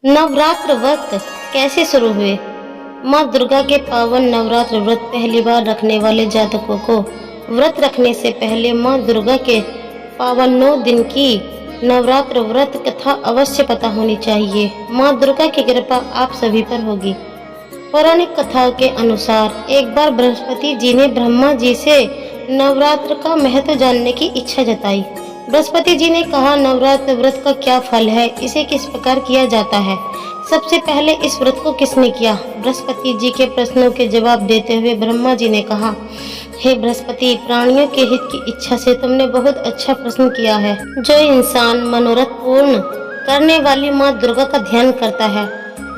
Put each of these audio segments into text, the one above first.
नवरात्र व्रत कैसे शुरू हुए? माँ दुर्गा के पावन नवरात्र व्रत पहली बार रखने वाले जातकों को व्रत रखने से पहले माँ दुर्गा के पावन 9 दिन की नवरात्र व्रत कथा अवश्य पता होनी चाहिए। माँ दुर्गा की कृपा आप सभी पर होगी। पौराणिक कथाओं के अनुसार एक बार बृहस्पति जी ने ब्रह्मा जी से नवरात्र का महत्व जानने की इच्छा जताई। बृहस्पति जी ने कहा, नवरात्र व्रत का क्या फल है, इसे किस प्रकार किया जाता है, सबसे पहले इस व्रत को किसने किया? बृहस्पति जी के प्रश्नों के जवाब देते हुए ब्रह्मा जी ने कहा, हे बृहस्पति, प्राणियों के हित की इच्छा से तुमने बहुत अच्छा प्रश्न किया है। जो इंसान मनोरथ पूर्ण करने वाली माँ दुर्गा का ध्यान करता है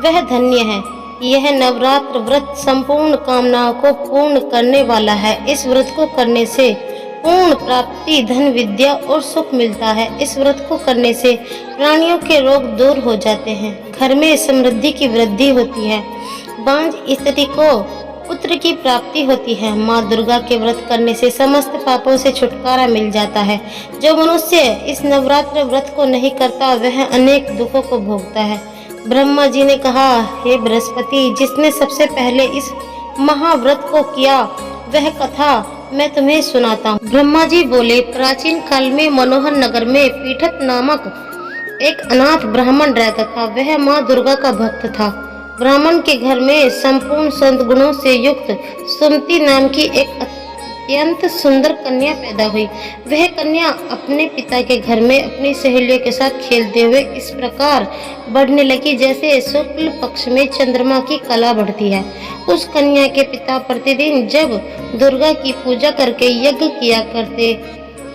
वह धन्य है। यह नवरात्र व्रत संपूर्ण कामनाओं को पूर्ण करने वाला है। इस व्रत को करने से पूर्ण प्राप्ति, धन, विद्या और सुख मिलता है। इस व्रत को करने से प्राणियों के रोग दूर हो जाते हैं, घर में समृद्धि की वृद्धि होती है, बांझ स्त्री को पुत्र की प्राप्ति होती है। माँ दुर्गा के व्रत करने से समस्त पापों से छुटकारा मिल जाता है। जो मनुष्य इस नवरात्र व्रत को नहीं करता वह अनेक दुखों को भोगता है। ब्रह्मा जी ने कहा, हे बृहस्पति, जिसने सबसे पहले इस महाव्रत को किया वह कथा मैं तुम्हें सुनाता हूँ। ब्रह्मा जी बोले, प्राचीन काल में मनोहर नगर में पीठक नामक एक अनाथ ब्राह्मण रहता था। वह माँ दुर्गा का भक्त था। ब्राह्मण के घर में संपूर्ण सद्गुणों से युक्त सुमति नाम की एक अत्यंत सुंदर कन्या पैदा हुई। वह कन्या अपने पिता के घर में अपनी सहेलियों के साथ खेलते हुए इस प्रकार बढ़ने लगी जैसे शुक्ल पक्ष में चंद्रमा की कला बढ़ती है। उस कन्या के पिता प्रतिदिन जब दुर्गा की पूजा करके यज्ञ किया करते,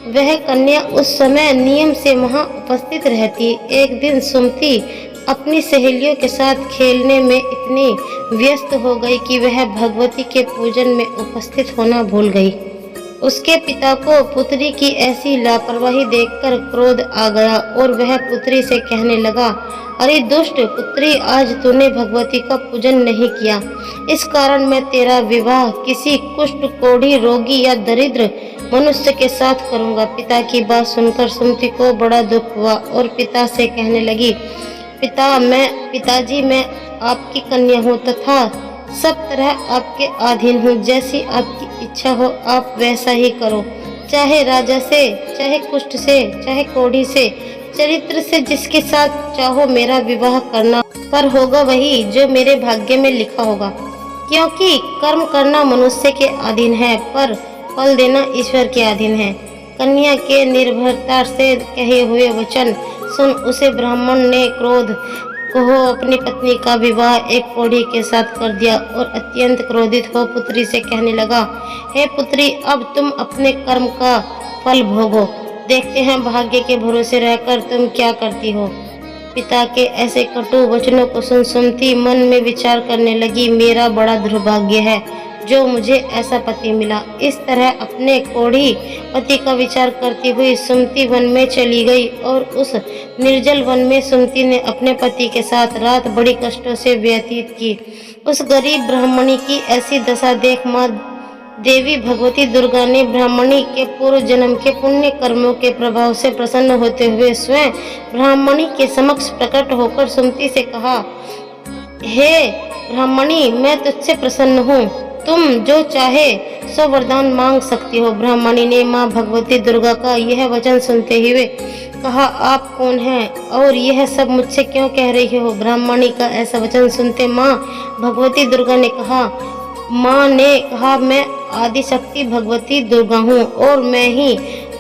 वह कन्या उस समय नियम से वहां उपस्थित रहती। एक दिन सुमति अपनी सहेलियों के साथ खेलने में इतनी व्यस्त हो गई कि वह भगवती के पूजन में उपस्थित होना भूल गई। उसके पिता को पुत्री की ऐसी लापरवाही देखकर क्रोध आ गया और वह पुत्री से कहने लगा, अरे दुष्ट पुत्री, आज तूने भगवती का पूजन नहीं किया, इस कारण मैं तेरा विवाह किसी कुष्ठ, कोढ़ी, रोगी या दरिद्र मनुष्य के साथ करूंगा। पिता की बात सुनकर सुमति को बड़ा दुख हुआ और पिता से कहने लगी, पिताजी, मैं आपकी कन्या हूँ तथा सब तरह आपके अधीन हूँ। जैसी आपकी इच्छा हो आप वैसा ही करो। चाहे राजा से, चाहे कुष्ठ से, चाहे कोढ़ी से, चरित्र से, जिसके साथ चाहो मेरा विवाह करना, पर होगा वही जो मेरे भाग्य में लिखा होगा। क्योंकि कर्म करना मनुष्य के अधीन है पर फल देना ईश्वर के अधीन है। कन्या के निर्भरता से कहे हुए वचन सुन उसे ब्राह्मण ने क्रोध को अपनी पत्नी का विवाह एक कोढ़ी के साथ कर दिया और अत्यंत क्रोधित हो पुत्री से कहने लगा, हे पुत्री, अब तुम अपने कर्म का फल भोगो। देखते हैं भाग्य के भरोसे रहकर तुम क्या करती हो। पिता के ऐसे कटु वचनों को सुन सुमति मन में विचार करने लगी, मेरा बड़ा दुर्भाग्य है जो मुझे ऐसा पति मिला। इस तरह अपने कोढ़ी पति का विचार करती हुई सुमति वन में चली गई और उस निर्जल वन में सुमति ने अपने पति के साथ रात बड़ी कष्टों से व्यतीत की। उस गरीब ब्राह्मणी की ऐसी दशा देख माँ देवी भगवती दुर्गा ने ब्राह्मणी के पूर्व जन्म के पुण्य कर्मों के प्रभाव से प्रसन्न होते हुए स्वयं ब्राह्मणी के समक्ष प्रकट होकर सुमति से कहा, हे ब्राह्मणी, मैं तुझसे प्रसन्न हूँ, तुम जो चाहे सो वरदान मांग सकती हो। ब्राह्मणी ने माँ भगवती दुर्गा का यह वचन सुनते हुए कहा, आप कौन हैं और यह सब मुझसे क्यों कह रही हो? ब्राह्मणी का ऐसा वचन सुनते माँ भगवती दुर्गा ने कहा, मैं आदिशक्ति भगवती दुर्गा हूँ और मैं ही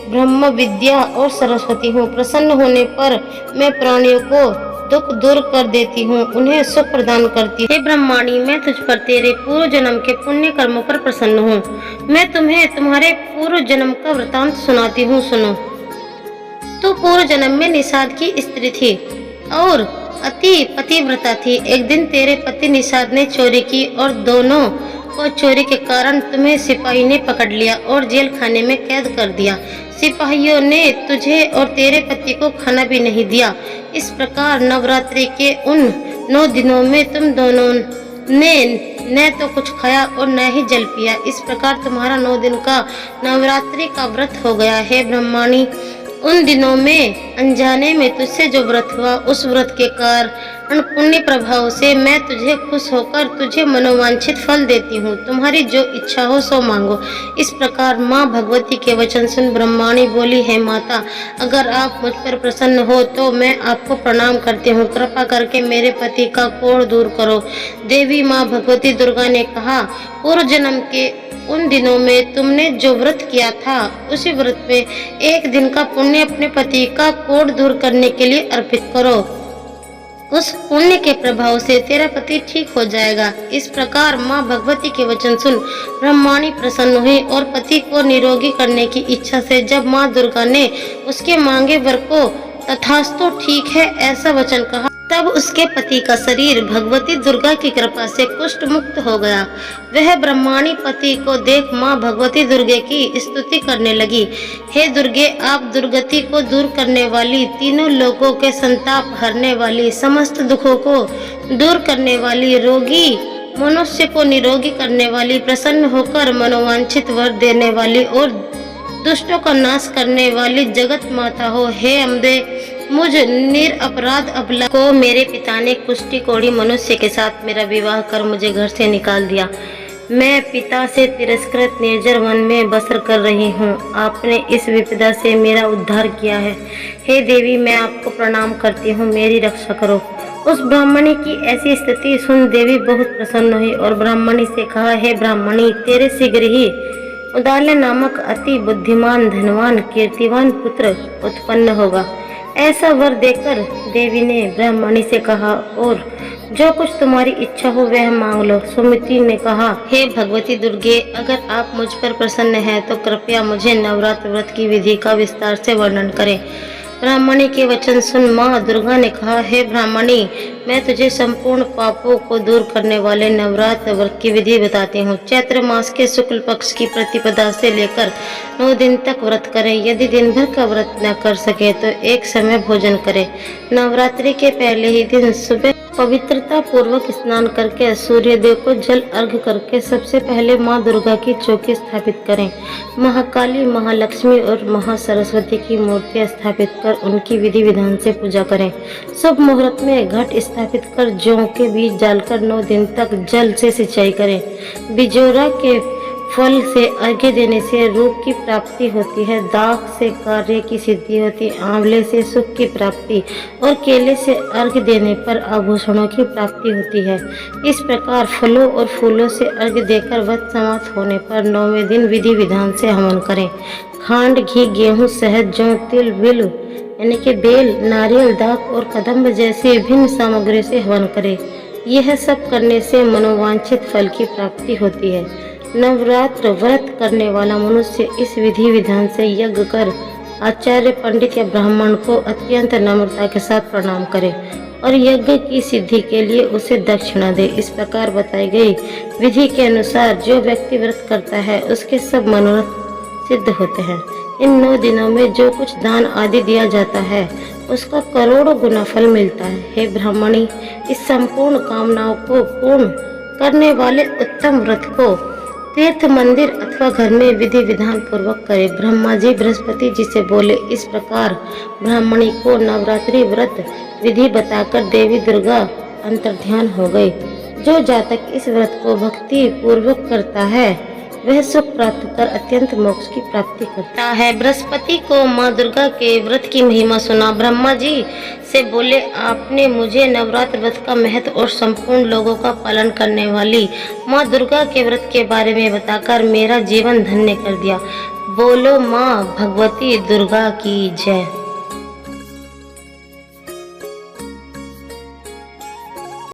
ब्रह्म विद्या और सरस्वती हूँ। प्रसन्न होने पर मैं प्राणियों को दुख दूर कर देती हूँ, उन्हें सुख प्रदान करती हूँ। हे ब्रह्माणी, मैं तुझ पर तेरे पूर्व जन्म के पुण्य कर्मों पर प्रसन्न हूँ। मैं तुम्हें तुम्हारे पूर्व जन्म का वृतांत सुनाती हूँ, सुनो। तू पूर्व जन्म में निषाद की स्त्री थी और अति पतिव्रता थी। एक दिन तेरे पति निषाद ने चोरी की और दोनों को चोरी के कारण तुम्हें सिपाही ने पकड़ लिया और जेल खाने में कैद कर दिया। सिपाहियों ने तुझे और तेरे पति को खाना भी नहीं दिया। इस प्रकार नवरात्रि के उन 9 दिनों में तुम दोनों ने न तो कुछ खाया और न ही जल पिया। इस प्रकार तुम्हारा 9 दिन का नवरात्रि का व्रत हो गया है। ब्रह्माणी, उन दिनों में अनजाने में तुझसे जो व्रत हुआ उस व्रत के कारण पुण्य प्रभाव से मैं तुझे खुश होकर तुझे मनोवांछित फल देती हूँ। तुम्हारी जो इच्छा हो सो मांगो। इस प्रकार माँ भगवती के वचन सुन ब्रह्माणी बोली, है माता, अगर आप मुझ पर प्रसन्न हो तो मैं आपको प्रणाम करती हूँ। कृपा करके मेरे पति का कोढ़ दूर करो। देवी माँ भगवती दुर्गा ने कहा, पूर्व जन्म के उन दिनों में तुमने जो व्रत किया था, उसी व्रत में एक दिन का पुण्य अपने पति का कोढ़ दूर करने के लिए अर्पित करो। उस पुण्य के प्रभाव से तेरा पति ठीक हो जाएगा। इस प्रकार माँ भगवती के वचन सुन ब्रह्माणी प्रसन्न हुई और पति को निरोगी करने की इच्छा से जब माँ दुर्गा ने उसके मांगे वर को तथास्तु ठीक है ऐसा वचन कहा, तब उसके पति का शरीर भगवती दुर्गा की कृपा से कुष्ठ मुक्त हो गया। वह ब्रह्माणी पति को देख माँ भगवती दुर्गे की स्तुति करने लगी। हे दुर्गे, आप दुर्गति को दूर करने वाली, तीनों लोगों के संताप हरने वाली, समस्त दुखों को दूर करने वाली, रोगी मनुष्य को निरोगी करने वाली, प्रसन्न होकर मनोवांछित वर देने वाली और दुष्टों का नाश करने वाली जगत माता हो। हे अम्बे, मुझ निरपराध अबला को मेरे पिता ने कुष्ठी कोढ़ी मनुष्य के साथ मेरा विवाह कर मुझे घर से निकाल दिया। मैं पिता से तिरस्कृत निर्जर वन में बसर कर रही हूँ। आपने इस विपदा से मेरा उद्धार किया है। हे देवी, मैं आपको प्रणाम करती हूँ, मेरी रक्षा करो। उस ब्राह्मणी की ऐसी स्थिति सुन देवी बहुत प्रसन्न हुई और ब्राह्मणी से कहा, हे ब्राह्मणी, तेरे शीघ्र ही उदालय नामक अति बुद्धिमान, धनवान, कीर्तिवान पुत्र उत्पन्न होगा। ऐसा वर देकर देवी ने ब्राह्मणी से कहा, और जो कुछ तुम्हारी इच्छा हो वह मांग लो। सुमित्रा ने कहा, हे भगवती दुर्गे, अगर आप मुझ पर प्रसन्न हैं तो कृपया मुझे नवरात्र व्रत की विधि का विस्तार से वर्णन करें। ब्राह्मणी के वचन सुन माँ दुर्गा ने कहा, हे ब्राह्मणी, मैं तुझे संपूर्ण पापों को दूर करने वाले नवरात्र व्रत की विधि बताती हूँ। चैत्र मास के शुक्ल पक्ष की प्रतिपदा से लेकर 9 दिन तक व्रत करें। यदि दिन भर का व्रत न कर सके तो एक समय भोजन करें। नवरात्रि के पहले ही दिन सुबह पवित्रता पूर्वक स्नान करके सूर्यदेव को जल अर्घ करके सबसे पहले माँ दुर्गा की चौकी स्थापित करें। महाकाली, महालक्ष्मी और महासरस्वती की मूर्तियाँ स्थापित कर उनकी विधि विधान से पूजा करें। शुभ मुहूर्त में घट स्थापित कर जौ के बीज डालकर 9 दिन तक जल से सिंचाई करें। बिजोरा के फल से अर्घ्य देने से रूप की प्राप्ति होती है, दाख से कार्य की सिद्धि होती है, आंवले से सुख की प्राप्ति और केले से अर्घ्य देने पर आभूषणों की प्राप्ति होती है। इस प्रकार फलों और फूलों से अर्घ्य देकर व्रत समाप्त होने पर 9वें दिन विधि विधान से हवन करें। खांड, घी, गेहूँ, शहद, जौ, तिल, बिल्व यानी कि बेल, नारियल, दाख और कदम्ब जैसी विभिन्न सामग्रियों से हवन करें। यह सब करने से मनोवांछित फल की प्राप्ति होती है। नवरात्र व्रत करने वाला मनुष्य इस विधि विधान से यज्ञ कर आचार्य, पंडित या ब्राह्मण को अत्यंत नम्रता के साथ प्रणाम करे और यज्ञ की सिद्धि के लिए उसे दक्षिणा दे। इस प्रकार बताई गई विधि के अनुसार जो व्यक्ति व्रत करता है उसके सब मनोरथ सिद्ध होते हैं। इन 9 दिनों में जो कुछ दान आदि दिया जाता है उसका करोड़ों गुना फल मिलता है। हे ब्राह्मणी, इस संपूर्ण कामनाओं को पूर्ण करने वाले उत्तम व्रत को तीर्थ, मंदिर अथवा घर में विधि विधान पूर्वक करे। ब्रह्मा जी बृहस्पति जी से बोले। इस प्रकार ब्राह्मणी को नवरात्रि व्रत विधि बताकर देवी दुर्गा अंतर्ध्यान हो गई। जो जातक इस व्रत को भक्ति पूर्वक करता है वह सुख प्राप्त कर अत्यंत मोक्ष की प्राप्ति करता है। बृहस्पति को माँ दुर्गा के व्रत की महिमा सुना। ब्रह्मा जी से बोले, आपने मुझे नवरात्र व्रत का महत्व और संपूर्ण लोगों का पालन करने वाली माँ दुर्गा के व्रत के बारे में बताकर मेरा जीवन धन्य कर दिया। बोलो माँ भगवती दुर्गा की जय।